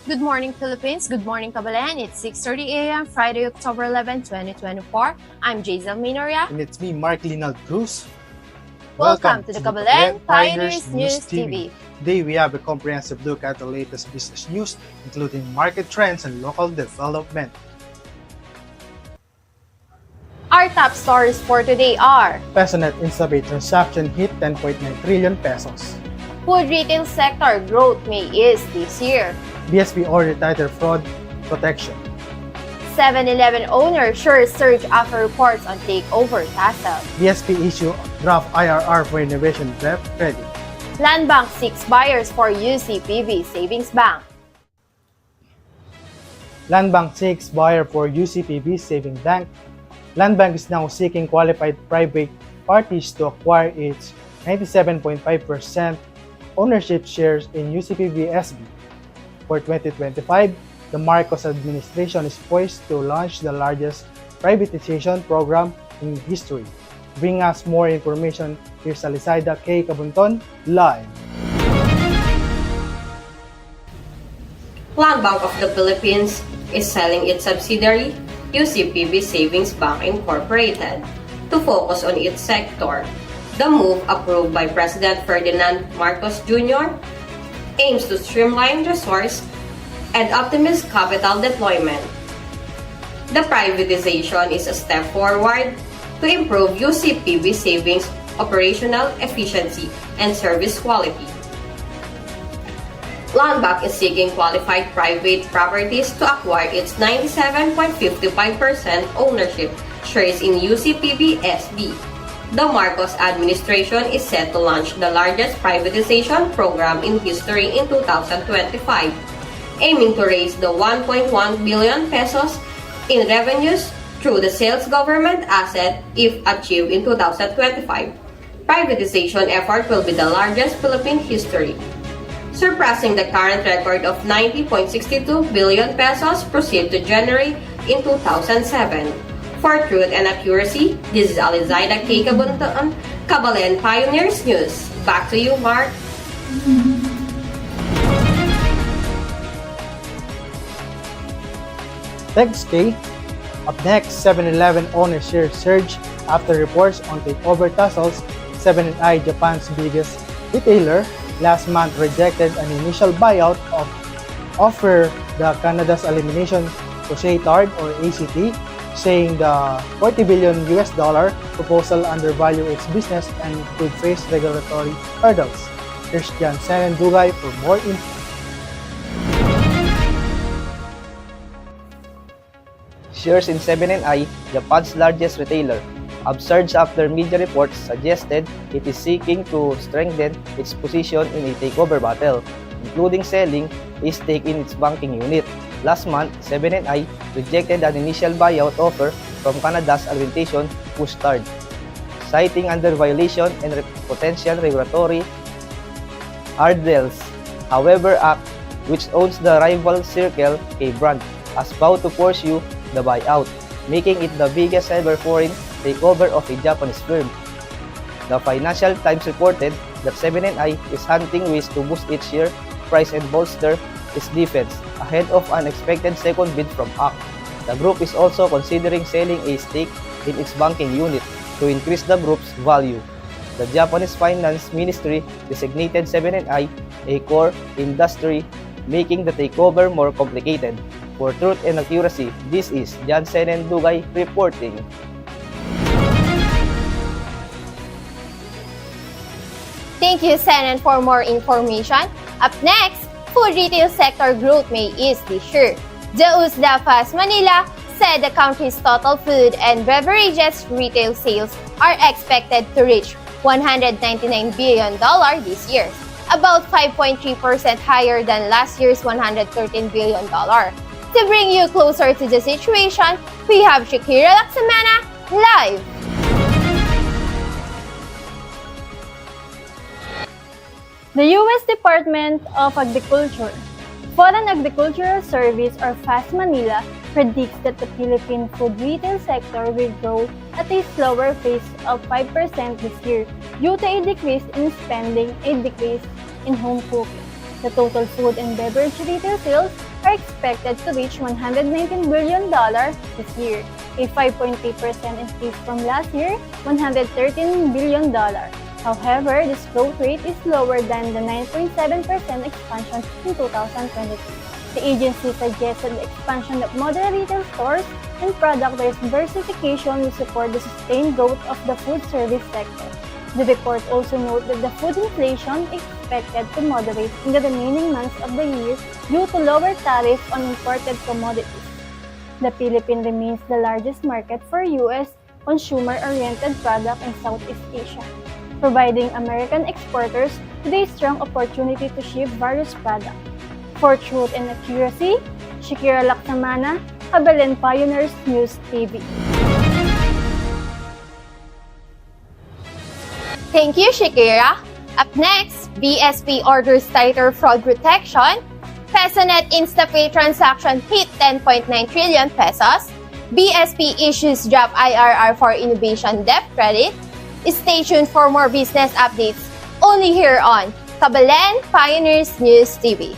Good morning, Philippines. Good morning, Kabalan. It's 6:30 a.m., Friday, October 11, 2024. I'm Jazel Minoria. And it's me, Mark Linal Cruz. Welcome to the Kabalan Pioneers News TV. Today we have a comprehensive look at the latest business news, including market trends and local development. Our top stories for today are: Presentor Instabay transaction hit 10.9 trillion pesos. food retail sector growth may ease this year. BSP ordered tighter fraud protection. 7-Eleven owner sure surge after reports on takeover tussle. BSP issue draft IRR for innovation debt credit. Land Bank seeks buyers for UCPB Savings Bank. Land Bank seeks buyer for UCPB Savings Bank. Land Bank is now seeking qualified private parties to acquire its 97.5% ownership shares in UCPB SB. For 2025, the Marcos administration is poised to launch the largest privatization program in history. Bring us more information, here's Alisida K. Cabunton, live. Land Bank of the Philippines is selling its subsidiary, UCPB Savings Bank Incorporated, to focus on its sector. The move, approved by President Ferdinand Marcos Jr., aims to streamline resource and optimize capital deployment. The privatization is a step forward to improve UCPB Savings operational efficiency and service quality. Land Bank is seeking qualified private properties to acquire its 97.55% ownership shares in UCPB SB. The Marcos administration is set to launch the largest privatization program in history in 2025, aiming to raise the 1.1 billion pesos in revenues through the sales government asset if achieved in 2025. Privatization effort will be the largest Philippine history, surpassing the current record of 90.62 billion pesos proceed to generate in 2007. For truth and accuracy, this is Alizida K. Cabunton, Kabalen Pioneers News. Back to you, Mark. Thanks, Kay. Up next, 7-Eleven owner share surge after reports on takeover tussles. 7-I, Japan's biggest retailer, last month rejected an initial buyout offer the Canada's elimination Crusade or ACT, saying the $40 billion proposal undervalue its business and could face regulatory hurdles. Here's Jan Senen Dugay for more info. Shares in 7-I, Japan's largest retailer, have surged after media reports suggested it is seeking to strengthen its position in a takeover battle, including selling a stake in its banking unit. Last month, 7-I rejected an initial buyout offer from Canada's arbitration Couche-Tard, citing under violation and potential regulatory hurdles. However, ACT, which owns the rival Circle K brand, has vowed to pursue the buyout, making it the biggest ever foreign takeover of a Japanese firm. The Financial Times reported that 7-I is hunting ways to boost its share price and bolster its defense ahead of an expected second bid from ACT. The group is also considering selling a stake in its banking unit to increase the group's value. The Japanese Finance Ministry designated 7-I a core industry, making the takeover more complicated. For truth and accuracy, this is Jan Senen Dugay reporting. Thank you, Senen, for more information. Up next, food retail sector growth may ease this year. Daus Manila said the country's total food and beverages retail sales are expected to reach $199 billion this year, about 5.3% higher than last year's $113 billion. To bring you closer to the situation, we have Shakira Laksamana live. The U.S. Department of Agriculture, Food and Agricultural Service or FAST Manila predicts that the Philippine food retail sector will grow at a slower pace of 5% this year due to a decrease in spending, a decrease in home cooking. The total food and beverage retail sales are expected to reach $119 billion this year, a 5.3% increase from last year, $113 billion. However, this growth rate is lower than the 9.7% expansion in 2022. The agency suggested the expansion of modern retail stores and product diversification will support the sustained growth of the food service sector. The report also noted that the food inflation is expected to moderate in the remaining months of the year due to lower tariffs on imported commodities. The Philippines remains the largest market for U.S. consumer-oriented products in Southeast Asia, providing American exporters with a strong opportunity to ship various products. For truth and accuracy, Shakira Laksamana, Kabalen Pioneers News TV. Thank you, Shakira. Up next, BSP orders tighter fraud protection. PesoNet InstaPay transaction hit 10.9 trillion pesos. BSP issues draft IRR for innovation debt credit. Stay tuned for more business updates only here on Kabalen Pioneers News TV.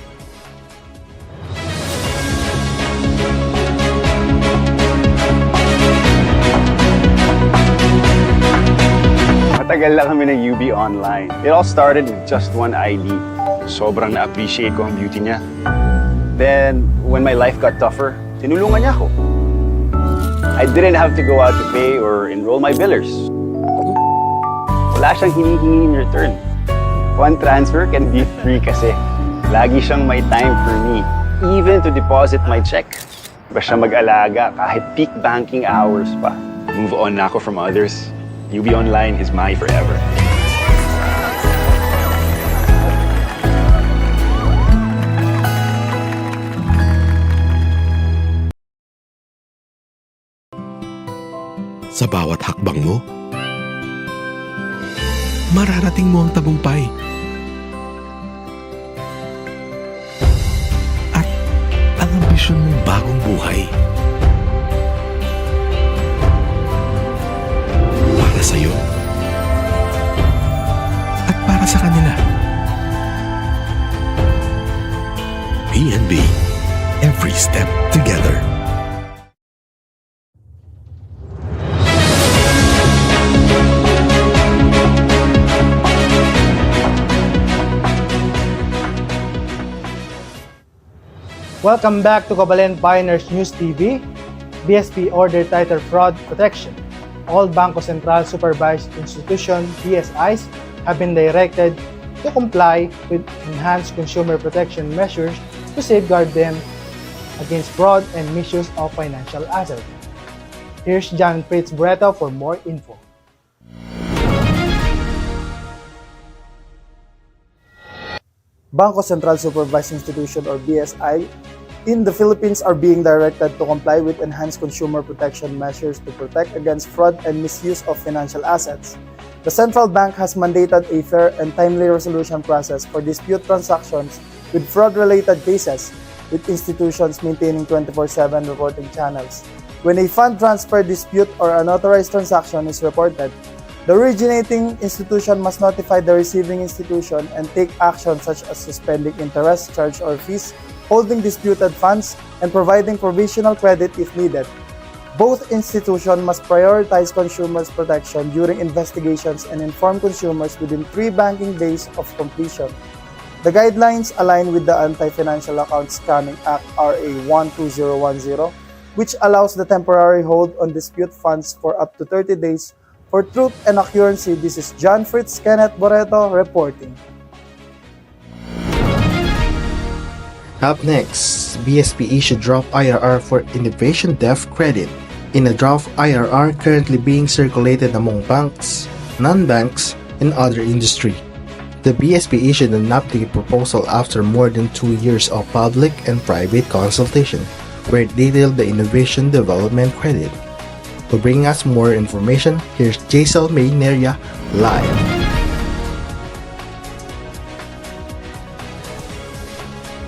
Matagal lang kami ng UB online. It all started with just one ID. Sobrang na-appreciate ko ang beauty niya. Then, when my life got tougher, tinulungan niya ako. I didn't have to go out to pay or enroll my billers. Wala siyang hinihingi in return. One transfer can be free kasi. Lagi siyang may time for me, even to deposit my check. Iba siya mag-alaga kahit peak banking hours pa. Move on na ako from others. UB Online is my forever. Sa bawat hakbang mo, mararating mo ang tagumpay. At ang ambisyon mong bagong buhay. Para sa'yo. At para sa kanila. PNB. Every step together. Welcome back to Kabalen Pioneers News TV. BSP ordered tighter fraud protection. All Bangko Sentral supervised institutions, BSIs, have been directed to comply with enhanced consumer protection measures to safeguard them against fraud and misuse of financial assets. Here's John Fritz Bretta for more info. Bangko Sentral Supervised Institution or BSI in the Philippines are being directed to comply with enhanced consumer protection measures to protect against fraud and misuse of financial assets. The central bank has mandated a fair and timely resolution process for dispute transactions with fraud-related cases, with institutions maintaining 24/7 reporting channels. When a fund transfer dispute or unauthorized transaction is reported, the originating institution must notify the receiving institution and take action such as suspending interest, charge, or fees, holding disputed funds, and providing provisional credit if needed. Both institutions must prioritize consumers' protection during investigations and inform consumers within 3 banking days of completion. The guidelines align with the Anti-Financial Accounts Scamming Act RA 12010, which allows the temporary hold on dispute funds for up to 30 days. For truth and accuracy, this is John Fritz Kenneth Boreto reporting. Up next, BSP issued draft IRR for innovation debt credit. In a draft IRR currently being circulated among banks, non-banks, and other industry, the BSP issued an updated proposal after more than 2 years of public and private consultation, where it detailed the innovation development credit. To bring us more information, here's Jaisal Mayneria live.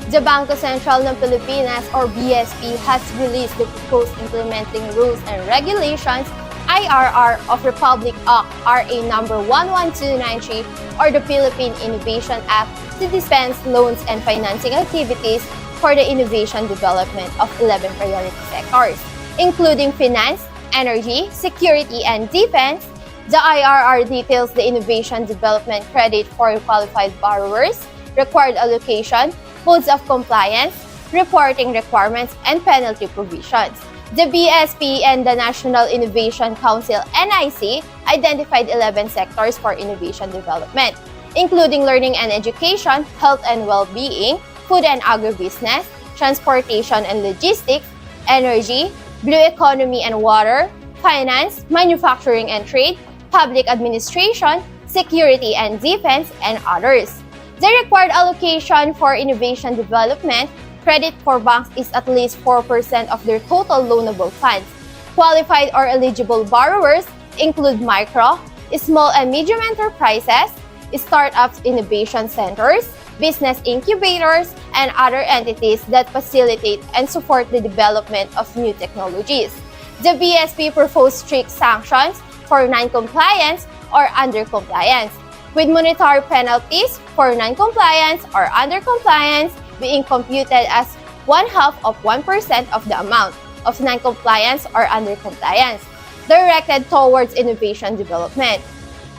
The Bangko Sentral ng Pilipinas or BSP has released the proposed implementing rules and regulations IRR of Republic Act RA number 11293 or the Philippine Innovation Act to dispense loans and financing activities for the innovation development of 11 priority sectors, including finance, energy, security, and defense. The IRR details the innovation development credit for qualified borrowers, required allocation, modes of compliance, reporting requirements, and penalty provisions. The BSP and the National Innovation Council (NIC) identified 11 sectors for innovation development, including learning and education, health and well-being, food and agribusiness, transportation and logistics, energy, blue economy and water, finance, manufacturing and trade, public administration, security and defense, and others. The required allocation for innovation development credit for banks is at least 4% of their total loanable funds. Qualified or eligible borrowers include micro, small and medium enterprises, startups, innovation centers, business incubators, and other entities that facilitate and support the development of new technologies. The BSP proposed strict sanctions for non-compliance or undercompliance, with monetary penalties for non-compliance or undercompliance being computed as 0.5% of the amount of non-compliance or undercompliance directed towards innovation development.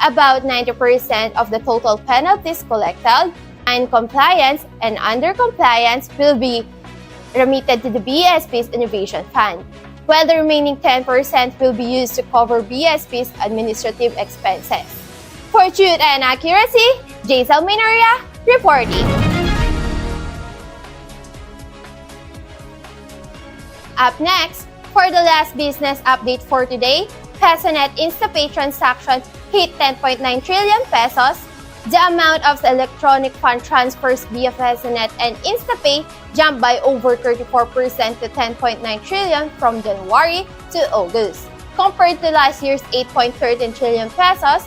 About 90% of the total penalties collected, non-compliance and undercompliance will be remitted to the BSP's Innovation Fund, while the remaining 10% will be used to cover BSP's administrative expenses. For truth and accuracy, Jaisal Minoria reporting. Up next, for the last business update for today, PesoNet InstaPay transaction hit 10.9 trillion pesos. The amount of electronic fund transfers via PesoNet and InstaPay jumped by over 34% to 10.9 trillion from January to August, compared to last year's 8.13 trillion pesos.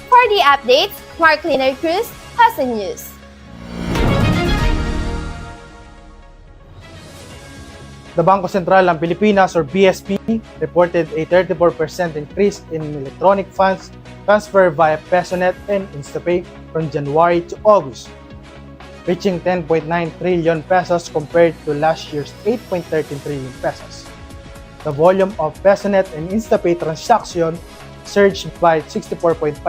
For the updates, Mark Liner Cruz has the news. The Bangko Sentral ng Pilipinas or BSP reported a 34% increase in electronic funds transferred via PesoNet and InstaPay from January to August, reaching 10.9 trillion pesos compared to last year's 8.13 trillion pesos. The volume of PesoNet and InstaPay transaction surged by 64.5%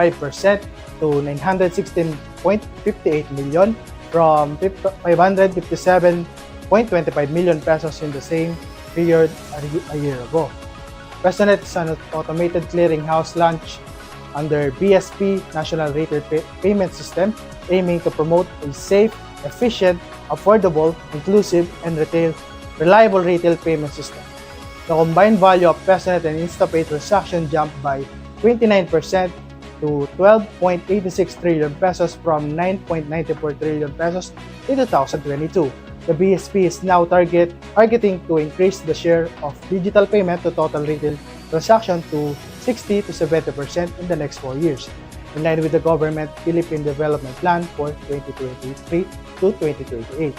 to 916.58 million from 557.25 million pesos in the same period a year ago. PesoNet is an automated clearinghouse launched under BSP National Retail Payment System, aiming to promote a safe, efficient, affordable, inclusive, and reliable retail payment system. The combined value of PesoNet and InstaPay transaction jumped by 29% to 12.86 trillion pesos from 9.94 trillion pesos in 2022. The BSP is now targeting to increase the share of digital payment to total retail transaction to 60 to 70% in the next 4 years, in line with the government Philippine Development Plan for 2023 to 2028.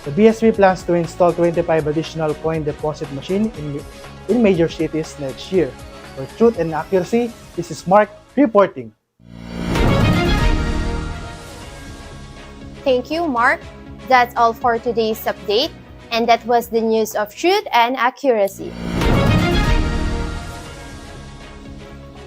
The BSP plans to install 25 additional coin deposit machines in major cities next year. For truth and accuracy, this is Mark reporting. Thank you, Mark. That's all for today's update, and that was the news of truth and accuracy.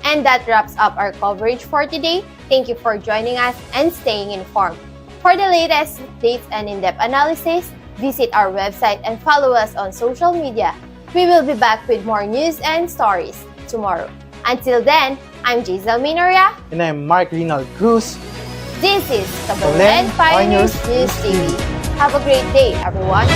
And that wraps up our coverage for today. Thank you for joining us and staying informed. For the latest updates and in-depth analysis, visit our website and follow us on social media. We will be back with more news and stories tomorrow. Until then, I'm Jaisal Minoria. And I'm Mark Rinald Cruz. This is Kabulen Pioneers News TV. Have a great day, everyone.